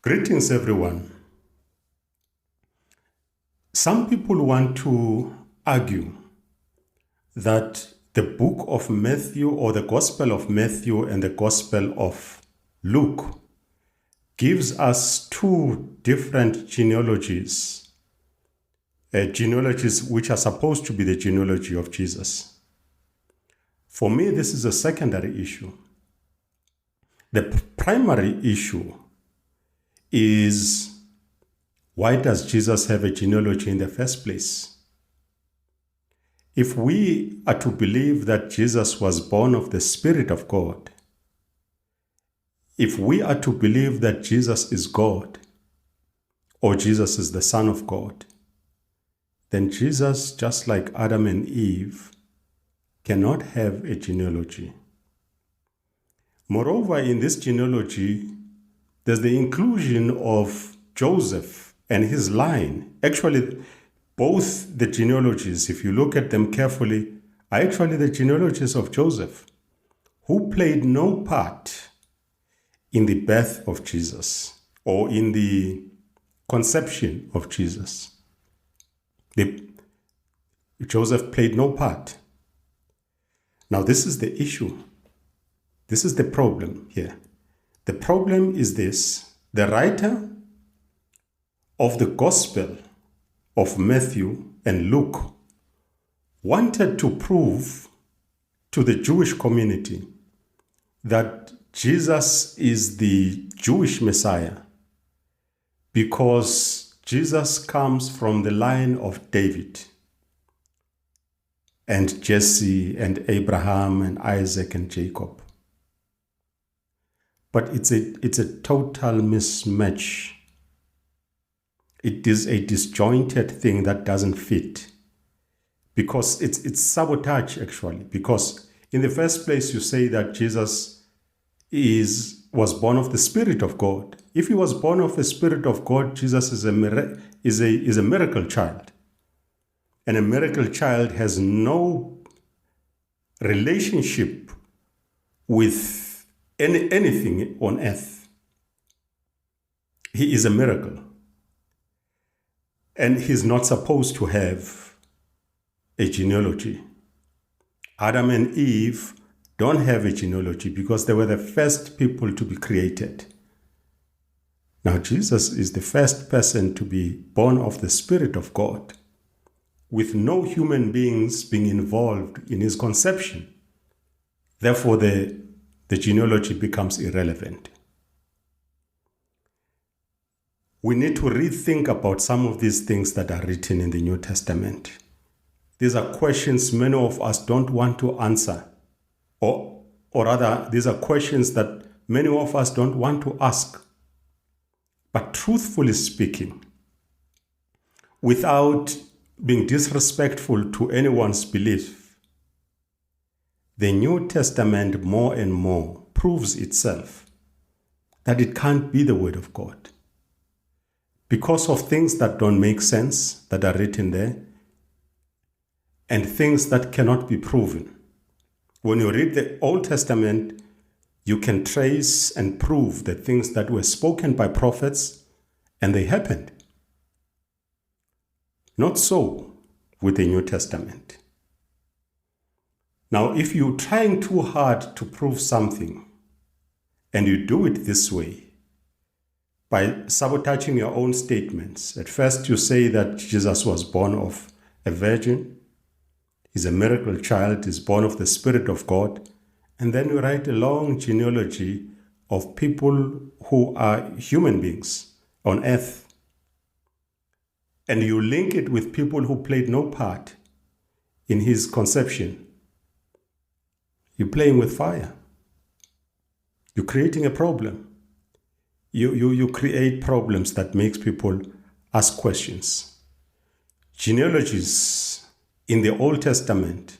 Greetings, everyone. Some people want to argue that the book of Matthew or the Gospel of Matthew and the Gospel of Luke gives us two different genealogies, genealogies which are supposed to be the genealogy of Jesus. For me, this is a secondary issue. The primary issue is, why does Jesus have a genealogy in the first place? If we are to believe that Jesus was born of the Spirit of God, if we are to believe that Jesus is God, or Jesus is the Son of God, then Jesus, just like Adam and Eve, cannot have a genealogy. Moreover, in this genealogy, there's the inclusion of Joseph and his line. Actually, both the genealogies, if you look at them carefully, are actually the genealogies of Joseph, who played no part in the birth of Jesus or in the conception of Jesus. Joseph played no part. Now, this is the issue. This is the problem here. The problem is this: the writer of the Gospel of Matthew and Luke wanted to prove to the Jewish community that Jesus is the Jewish Messiah because Jesus comes from the line of David and Jesse and Abraham and Isaac and Jacob. But it's a total mismatch. It is a disjointed thing that doesn't fit, because it's sabotage, actually. Because in the first place, you say that Jesus was born of the Spirit of God. If he was born of the Spirit of God, Jesus is a miracle child, and a miracle child has no relationship with anything on earth. He is a miracle. And he's not supposed to have a genealogy. Adam and Eve don't have a genealogy because they were the first people to be created. Now, Jesus is the first person to be born of the Spirit of God, with no human beings being involved in his conception. Therefore, the genealogy becomes irrelevant. We need to rethink about some of these things that are written in the New Testament. These are questions many of us don't want to answer, or rather, these are questions that many of us don't want to ask. But truthfully speaking, without being disrespectful to anyone's belief, the New Testament more and more proves itself that it can't be the Word of God, because of things that don't make sense that are written there, and things that cannot be proven. When you read the Old Testament, you can trace and prove the things that were spoken by prophets, and they happened. Not so with the New Testament. Now, if you're trying too hard to prove something, and you do it this way, by sabotaging your own statements. At first, you say that Jesus was born of a virgin, he's a miracle child, he's born of the Spirit of God, and then you write a long genealogy of people who are human beings on earth, and you link it with people who played no part in his conception. You're playing with fire. You're creating a problem. You create problems that makes people ask questions. Genealogies in the Old Testament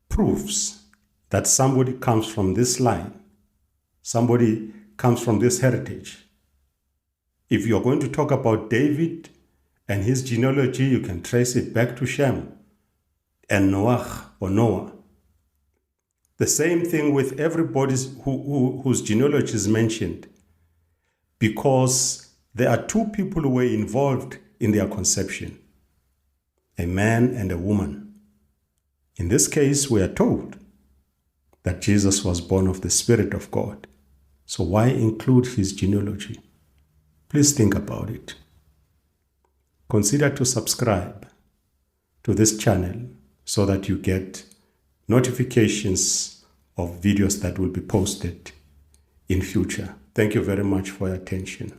proves that somebody comes from this line. Somebody comes from this heritage. If you're going to talk about David and his genealogy, you can trace it back to Shem and Noah or Noah. The same thing with everybody whose genealogy is mentioned. because there are two people who were involved in their conception, a man and a woman. In this case, we are told that Jesus was born of the Spirit of God. So why include his genealogy? Please think about it. Consider to subscribe to this channel so that you get notifications of videos that will be posted in future. Thank you very much for your attention.